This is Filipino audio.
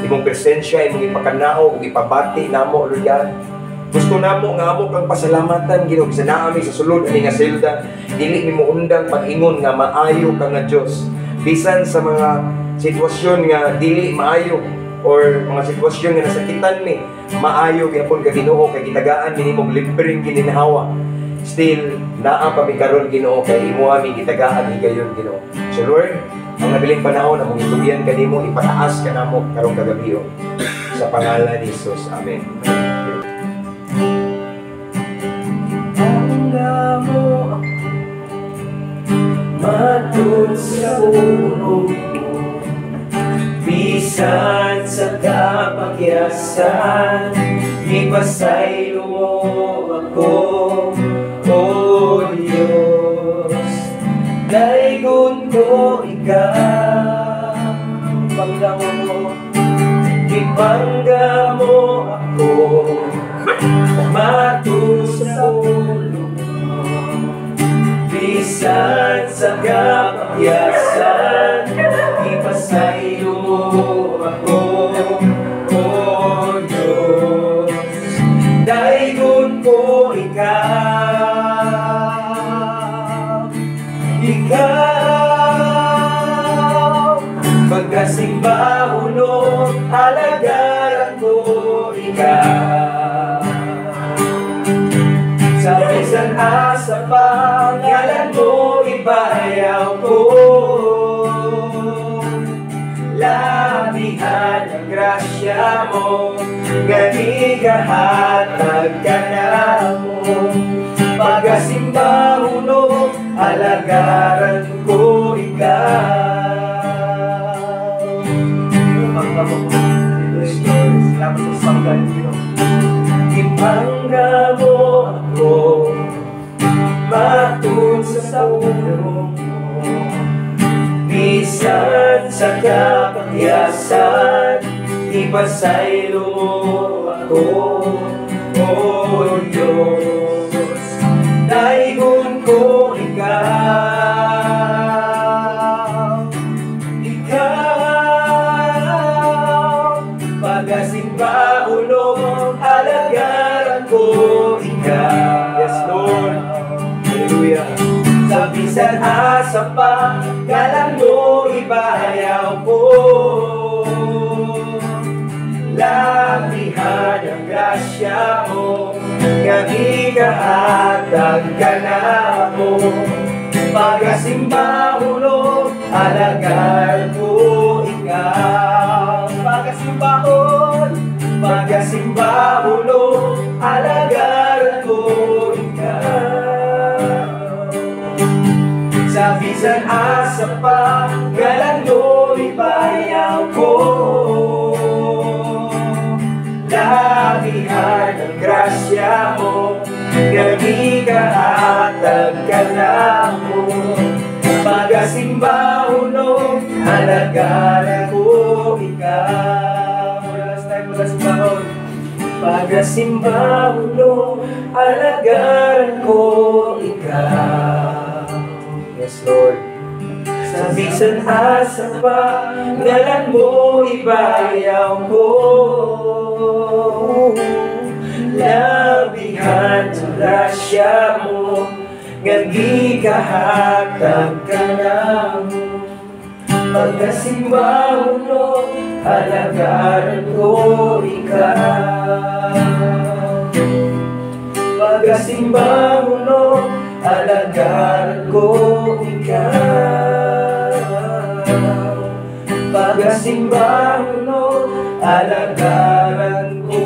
imong presensya, imong ipakanao, ug ipabati namo, Lord God. Gusto namo nga amo kang pasalamatan, Ginoo, sa naami sa sulod ani nga selda, dili nimo undang pag-ingon nga maayo ka nga Dios. Bisan sa mga sitwasyon nga dili maayo or mga sitwasyon nga nasakitan mi, maayo gyapon ka Ginoo, kay gitagaan mi nimong libreng gininhawa. Still naa pa mi karon Ginoo, kay imo ami gitagaan higayon Ginoo. So Lord, ang nabiling panahon among itugyan kanimo, ipataas ka namo karong kagabi sa pangalan ni Jesus. Amen. Mo matun sa puno mo, bisan sa kapakyasan, ipasaylo mo ako, O Diyos. Daigon ko ikaw, panggawa mo, ipangga mo ako, matun sa puno, bisan sa kapakyasan, ipasaylo mo ako, O Diyos. Daigon ko ikaw, pagkasimba ulo, alagaran ko ikaw. Sa bisan asa pangalan mo, ibayaw ko. Labihan ang grasya mo, ganigahatag ka na mo. Pagkasimba ulo, alagaran ko ikaw. Salamat sa sanggan niyo. Ipangga mo ako, matun sa ulo mo, bisan sa kapakyasan, ipasaylo mo ako, O Diyos. Daigon ko ikaw, pagkasimba ulo, alagaran ko ikaw. Yes, Lord. Hallelujah. Sa bisan asa pa, galang mo, ibayaw ko. Labihan ang grasya mo, ganigahatag ka na mo. Pagkasimba ulo, alagaran ko ikaw. Pagkasimba ulo, alagaran ko ikaw. Sa bisan asa pa, galang mo, ibayaw ko. Labihan ang grasya mo, ganigahatag ka na mo. Pagkasimba ulo, alagaran ko ikaw. Last time, pagkasimba ulo. Pagkasimba ulo, alagaran ko ikaw. Yes, Lord. Sa bisan asa pa, ngalan mo, ibayaw ko. Labihan sa grasya mo, ganigahatag ka na mo. Pagkasimba ulo, alagaran ko ikaw. Pagkasimba ulo, alagaran ko ikaw. Pagkasimba ulo, alagaran ko